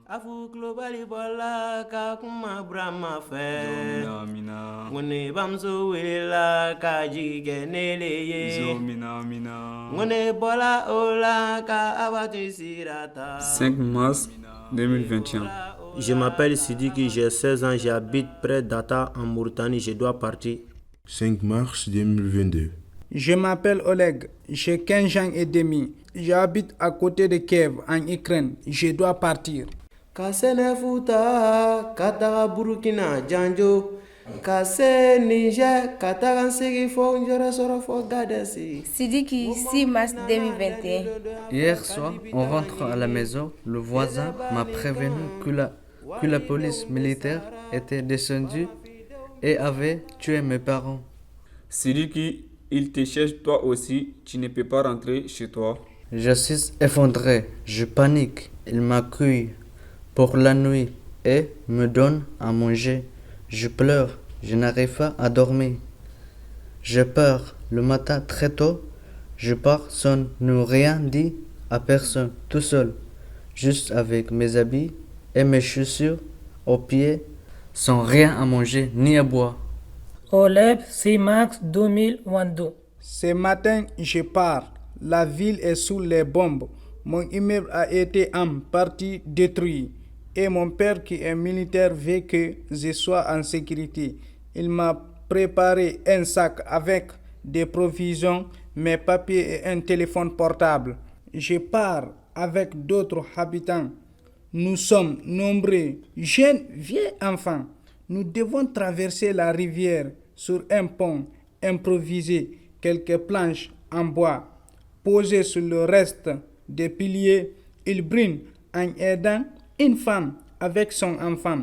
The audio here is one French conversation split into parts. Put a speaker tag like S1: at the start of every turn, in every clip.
S1: Afu globali bola ka kuma brahma fe ngone bamzo wela ka jige neleye ngone bola ola ka abati sirata.
S2: 5 mars 2021.
S1: Je m'appelle Sidiki, j'ai 16 ans, j'habite près d'Ata en Mauritanie, je dois partir.
S3: 5 mars 2022.
S4: Je m'appelle Oleg, j'ai 15 ans et demi. J'habite à côté de Kiev, en Ukraine. Je dois partir.
S1: Kasene futa, kataga Burkina, Janjo. Kase Niger, kataga Segi Fo, Njora Soro Fo, Gadesi.
S5: Sidiki, 6 mars 2021.
S6: Hier soir, en rentrant à la maison, le voisin m'a prévenu que la police militaire était descendue et avait tué mes parents.
S2: Sidiki, il te cherche toi aussi, tu ne peux pas rentrer chez toi.
S6: Je suis effondré, je panique. Il m'accueille pour la nuit et me donne à manger. Je pleure, je n'arrive pas à dormir. J'ai peur. Le matin très tôt, je pars sans ne rien dire à personne, tout seul, juste avec mes habits et mes chaussures aux pieds, sans rien à manger ni à boire.
S7: Oleg, 6 mars 2022.
S4: Ce matin, je pars. La ville est sous les bombes. Mon immeuble a été en partie détruit. Et mon père, qui est militaire, veut que je sois en sécurité. Il m'a préparé un sac avec des provisions, mes papiers et un téléphone portable. Je pars avec d'autres habitants. Nous sommes nombreux, jeunes, vieux enfants. Nous devons traverser la rivière sur un pont improvisé, quelques planches en bois. Posées sur le reste des piliers, il brille en aidant une femme avec son enfant.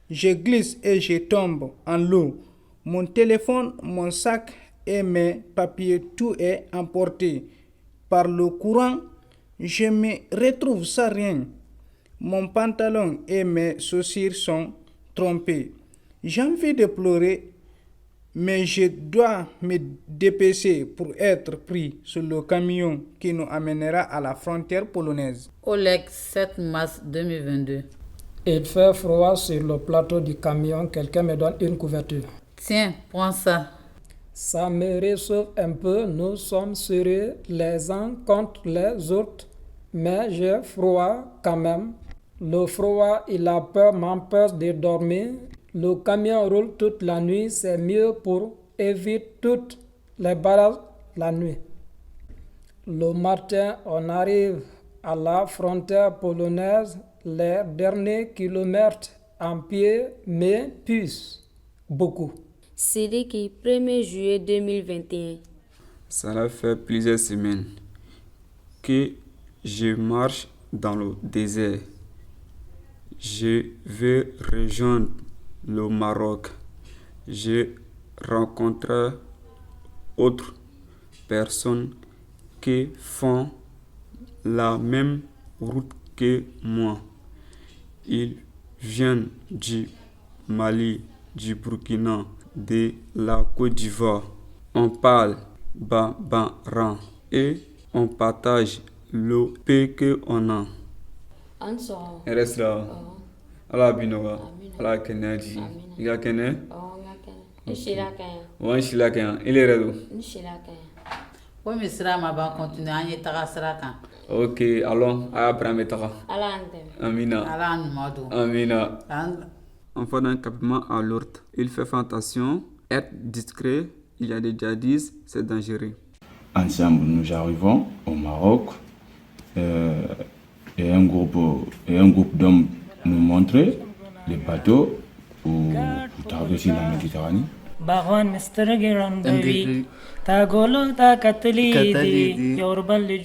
S4: Je glisse et je tombe en l'eau. Mon téléphone, mon sac et mes papiers, tout est emporté par le courant. Je me retrouve sans rien. Mon pantalon et mes chaussures sont trompés. J'ai envie de pleurer, mais je dois me dépêcher pour être pris sur le camion qui nous amènera à la frontière polonaise.
S8: Oleg, 7 mars 2022.
S7: Il fait froid sur le plateau du camion. Quelqu'un me donne une couverture.
S8: Tiens, prends ça.
S7: Ça me réchauffe un peu. Nous sommes serrés les uns contre les autres. Mais j'ai froid quand même. Le froid et la peur m'empêchent de dormir. Le camion roule toute la nuit. C'est mieux pour éviter toutes les balades la nuit. Le matin, on arrive à la frontière polonaise. Les derniers kilomètres en pied m'épuisent beaucoup.
S5: Sidiki, 1er juillet 2021.
S2: Cela fait plusieurs semaines que je marche dans le désert. Je veux rejoindre le Maroc. Je rencontre autres personnes qui font la même route que moi. Ils viennent du Mali, du Burkina, de la Côte d'Ivoire. On parle bambara et on partage le peu qu'on a. Reste là. Allah binoga. Allah kenaji. Il a kené. Ouais, Shilaka. Il est là.
S8: Oui, mais cela m'a pas continué à y être.
S2: Ok, allons, après mettra. Amina. Amina. On fait un campement à l'ordre. Il fait attention, être discret. Il y a des djihadistes, c'est dangereux.
S3: Ensemble, nous arrivons au Maroc et un groupe d'hommes nous montrait les bateaux pour traverser la Méditerranée.
S7: Baron Mr. Tagolo Takatlidi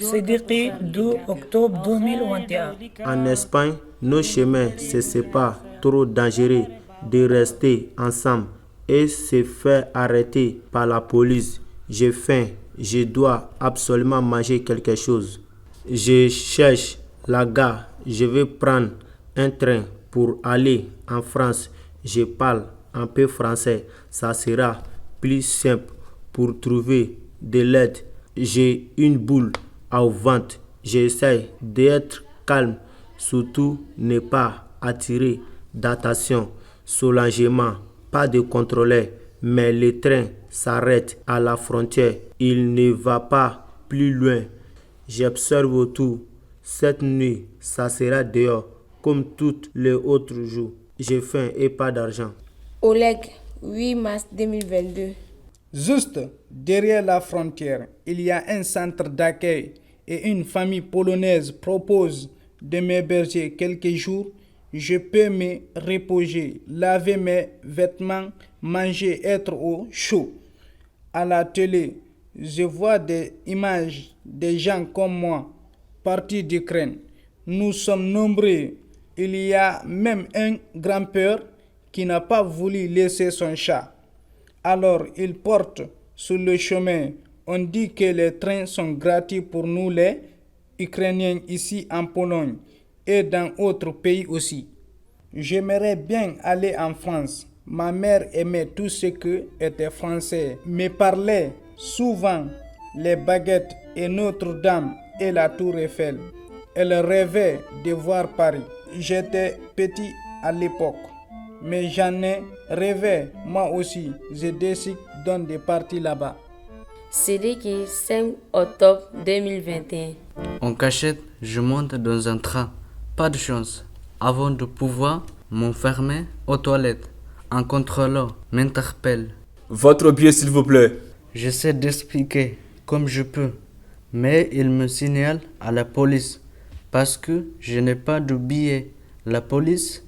S7: Sidiki 2 octobre 2021.
S1: En Espagne, nos chemins se séparent, trop dangereux de rester ensemble et se faire arrêter par la police. J'ai faim, je dois absolument manger quelque chose. Je cherche la gare, je vais prendre un train pour aller en France. Je parle un peu français, ça sera plus simple pour trouver de l'aide. J'ai une boule au ventre J'essaie d'être calme, surtout ne pas attirer d'attention, soulagement, pas de contrôleur, mais le train s'arrête à la frontière. Il ne va pas plus loin. J'observe autour. Cette nuit, ça sera dehors, comme tous les autres jours. J'ai faim et pas d'argent.
S5: Oleg, 8 mars 2022.
S4: Juste derrière la frontière, il y a un centre d'accueil et une famille polonaise propose de m'héberger quelques jours. Je peux me reposer, laver mes vêtements, manger, être au chaud. À la télé, je vois des images de gens comme moi partis d'Ukraine. Nous sommes nombreux. Il y a même un grand-père qui n'a pas voulu laisser son chat. Alors il porte sur le chemin. On dit que les trains sont gratuits pour nous les Ukrainiens ici en Pologne et dans d'autres pays aussi. J'aimerais bien aller en France. Ma mère aimait tout ce qui était français, me parlait souvent les baguettes et Notre-Dame et la Tour Eiffel. Elle rêvait de voir Paris. J'étais petit à l'époque, mais j'en ai rêvé moi aussi. Je décide donc de partir là-bas.
S5: Sidiki, 5 octobre 2021.
S6: En cachette, je monte dans un train. Pas de chance. Avant de pouvoir m'enfermer aux toilettes, un contrôleur m'interpelle.
S2: Votre billet, s'il vous plaît.
S6: J'essaie d'expliquer comme je peux, mais il me signale à la police parce que je n'ai pas de billet. La police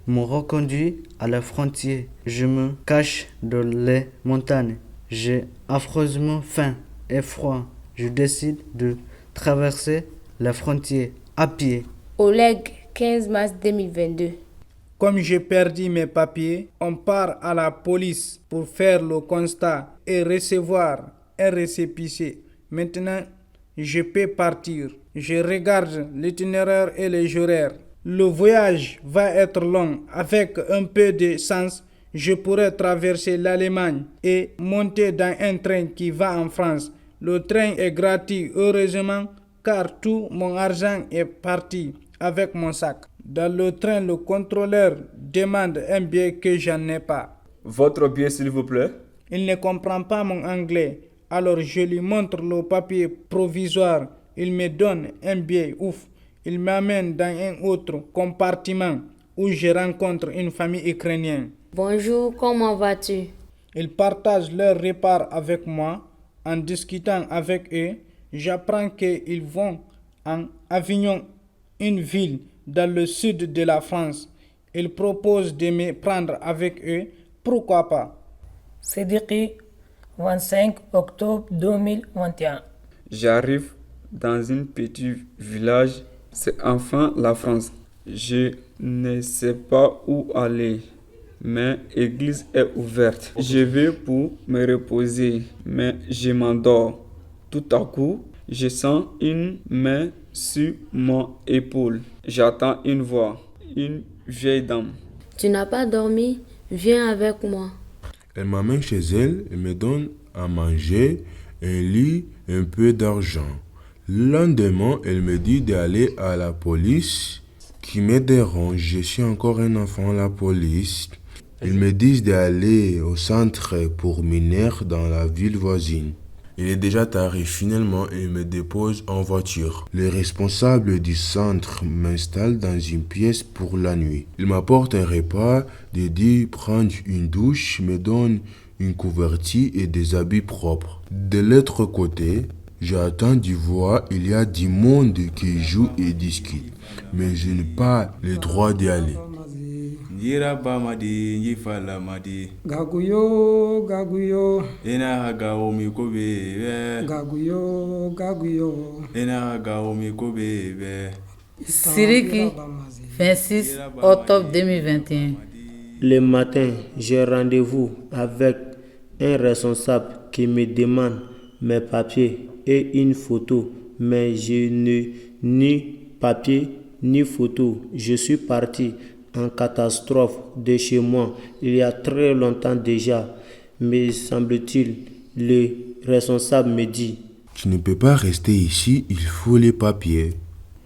S6: me reconduit à la frontière. Je me cache dans les montagnes. J'ai affreusement faim et froid. Je décide de traverser la frontière à pied.
S5: Oleg, 15 mars 2022.
S4: Comme j'ai perdu mes papiers, on part à la police pour faire le constat et recevoir un récépissé. Maintenant, je peux partir. Je regarde l'itinéraire et les horaires. Le voyage va être long. Avec un peu de sens, je pourrais traverser l'Allemagne et monter dans un train qui va en France. Le train est gratuit, heureusement, car tout mon argent est parti avec mon sac. Dans le train, le contrôleur demande un billet que je n'ai pas.
S2: Votre billet, s'il vous plaît.
S4: Il ne comprend pas mon anglais. Alors je lui montre le papier provisoire. Il me donne un billet. Ouf. Il m'amène dans un autre compartiment où je rencontre une famille ukrainienne.
S5: Bonjour, comment vas-tu?
S4: Ils partagent leur repas avec moi. En discutant avec eux, j'apprends qu'ils vont en Avignon, une ville dans le sud de la France. Ils proposent de me prendre avec eux. Pourquoi pas?
S7: Sidiki, 25 octobre 2021.
S2: J'arrive dans un petit village. C'est enfin la France. Je ne sais pas où aller, mais l'église est ouverte. Je vais pour me reposer, mais je m'endors. Tout à coup, je sens une main sur mon épaule. J'entends une voix, une vieille dame.
S5: Tu n'as pas dormi? Viens avec moi.
S3: Elle m'amène chez elle et me donne à manger, un lit, un peu d'argent. Le lendemain, elle me dit d'aller à la police qui me dérange. Je suis encore un enfant à la police. Ils me disent d'aller au centre pour mineurs dans la ville voisine. Il est déjà tard et finalement, il me dépose en voiture. Le responsable du centre m'installe dans une pièce pour la nuit. Il m'apporte un repas, de dit prendre une douche, me donne une couverture et des habits propres. De l'autre côté, j'attends du voir, il y a du monde qui joue et discute, mais je n'ai pas le droit d'y aller.
S7: Gaguyo, gaguyo.
S3: Ena gaomi kobe.
S7: Gaguyo, gaguyo.
S3: Ena gaomi kobe.
S8: Sidiki, 26 octobre 2021.
S1: Le matin, j'ai rendez-vous avec un responsable qui me demande mes papiers et une photo, mais je n'ai ni papier ni photo. Je suis parti en catastrophe de chez moi il y a très longtemps déjà, me semble-t-il. Le responsable me dit:
S3: Tu ne peux pas rester ici, il faut les papiers.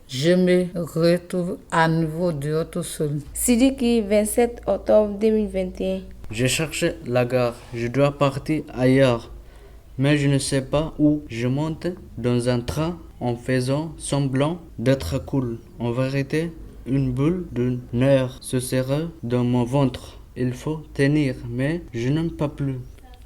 S8: Je me retrouve à nouveau dehors tout seul.
S5: Sidiki, 27 octobre 2021.
S6: Je cherche la gare, je dois partir ailleurs. Mais je ne sais pas où. Je monte dans un train en faisant semblant d'être cool. En vérité, une boule de nerfs se serre dans mon ventre. Il faut tenir, mais je n'aime pas plus.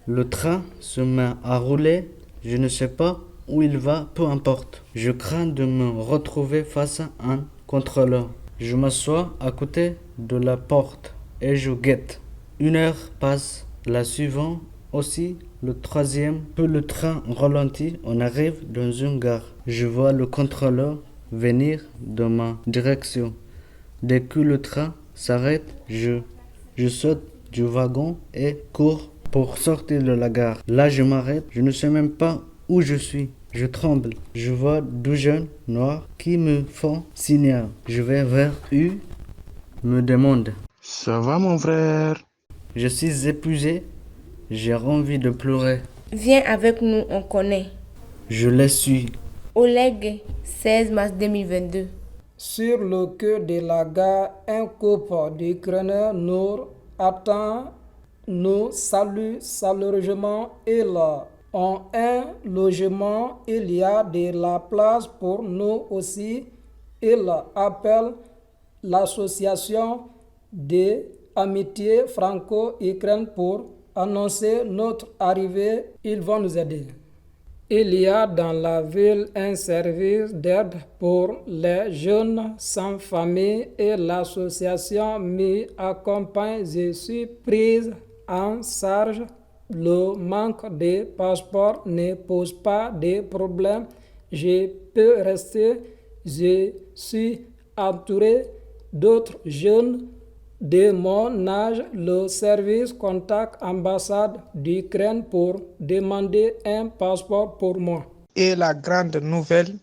S6: Le train se met à rouler. Je ne sais pas où il va, peu importe. Je crains de me retrouver face à un contrôleur. Je m'assois à côté de la porte et je guette. 1 heure passe, la suivante aussi, le troisième, puis le train ralentit, on arrive dans une gare. Je vois le contrôleur venir dans ma direction. Dès que le train s'arrête, je saute du wagon et cours pour sortir de la gare. Là, je m'arrête, je ne sais même pas où je suis. Je tremble. Je vois 2 jeunes noirs qui me font signe. Je vais vers eux, me demande.
S3: Ça va mon frère?
S6: Je suis épuisé. J'ai envie de pleurer.
S5: Viens avec nous, on connaît.
S6: Je les suis.
S5: Oleg, 16 mars 2022.
S7: Sur le quai de la gare, un couple d'Ukrainiens nous attend, nous salue chaleureusement. Ils ont un logement, il y a de la place pour nous aussi. Ils appellent l'association d'amitié franco-ukraine pour annoncer notre arrivée. Ils vont nous aider. Il y a dans la ville un service d'aide pour les jeunes sans famille et l'association m'y accompagne. Je suis prise en charge. Le manque de passeport ne pose pas de problème. Je peux rester. Je suis entouré d'autres jeunes de mon âge. Le service contacte l'ambassade d'Ukraine pour demander un passeport pour moi.
S4: Et la grande nouvelle,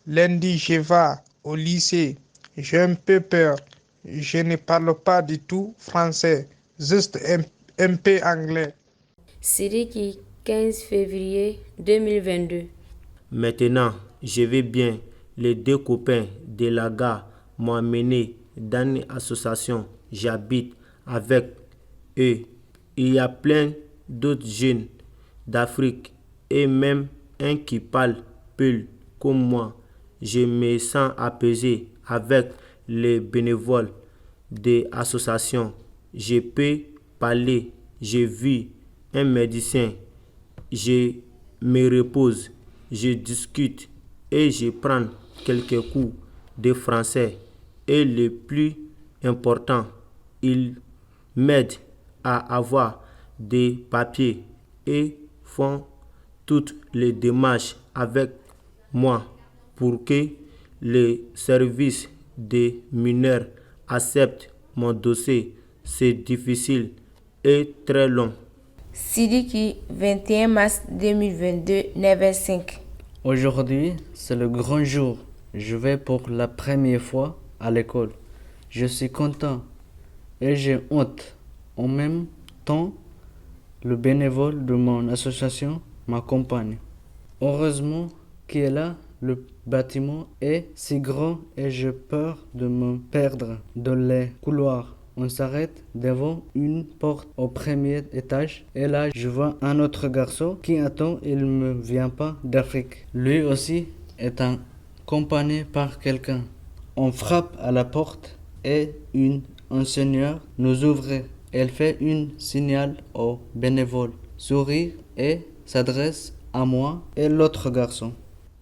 S4: lundi je vais au lycée. J'ai un peu peur. Je ne parle pas du tout français, juste un peu anglais.
S5: Sidiki, 15 février 2022.
S1: Maintenant, je vais bien. Les 2 copains de la gare m'ont amené dans une association. J'habite avec eux. Il y a plein d'autres jeunes d'Afrique et même un qui parle peul comme moi. Je me sens apaisé avec les bénévoles des associations. Je peux parler. Je vis un médecin. Je me repose. Je discute et je prends quelques cours de français. Et le plus important, ils m'aident à avoir des papiers et font toutes les démarches avec moi pour que le service des mineurs accepte mon dossier. C'est difficile et très long.
S5: Sidiki, 21 mars 2022, 9h05.
S6: Aujourd'hui, c'est le grand jour. Je vais pour la première fois à l'école. Je suis content et j'ai honte. En même temps, le bénévole de mon association m'accompagne. Heureusement qu'il est là, le bâtiment est si grand et j'ai peur de me perdre dans les couloirs. On s'arrête devant une porte au premier étage et là je vois un autre garçon qui attend, il ne vient pas d'Afrique. Lui aussi est accompagné par quelqu'un. On frappe à la porte et une enseignante nous ouvre. Elle fait un signal au bénévole, sourit et s'adresse à moi et l'autre garçon.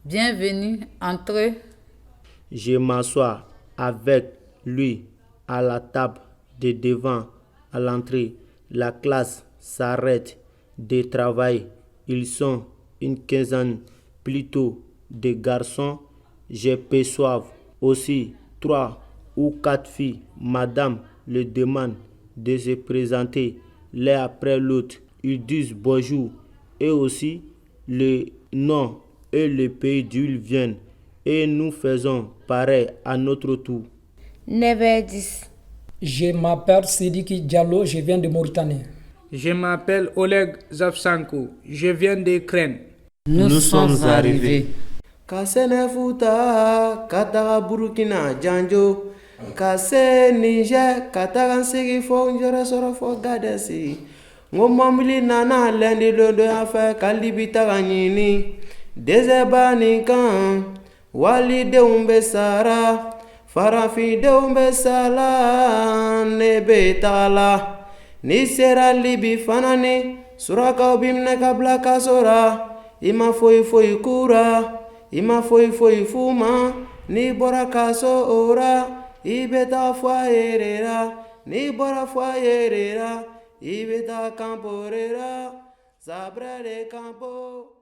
S8: Bienvenue, entrez.
S1: Je m'assois avec lui à la table de devant à l'entrée. La classe s'arrête de travail. Ils sont une quinzaine plutôt de garçons. Je perçois aussi 3 ou 4 filles. Madame le demande de se présenter l'un après l'autre. Ils disent bonjour et aussi le nom et le pays d'où ils viennent. Et nous faisons pareil à notre tour.
S5: 9h10.
S7: Je m'appelle Sidiki Diallo, je viens de Mauritanie.
S4: Je m'appelle Oleg Zavsanko, je viens d'Ukraine.
S8: Nous sommes arrivés.
S1: Kasene futa kataga Burkina janjo kase Niger kataga sigi fo njora soro fo gadesi ngomambili nana lendi londo afa kalibita ganyini dezebani kan wali de umbe sara farafi de umbe sala nebetala ni sera libi fanani suraka bimne kabla kasora ima foi kura ima foi fuma ni bora kaso ora ibeta faerera ni bora faerera ibeta camporera sabre de campo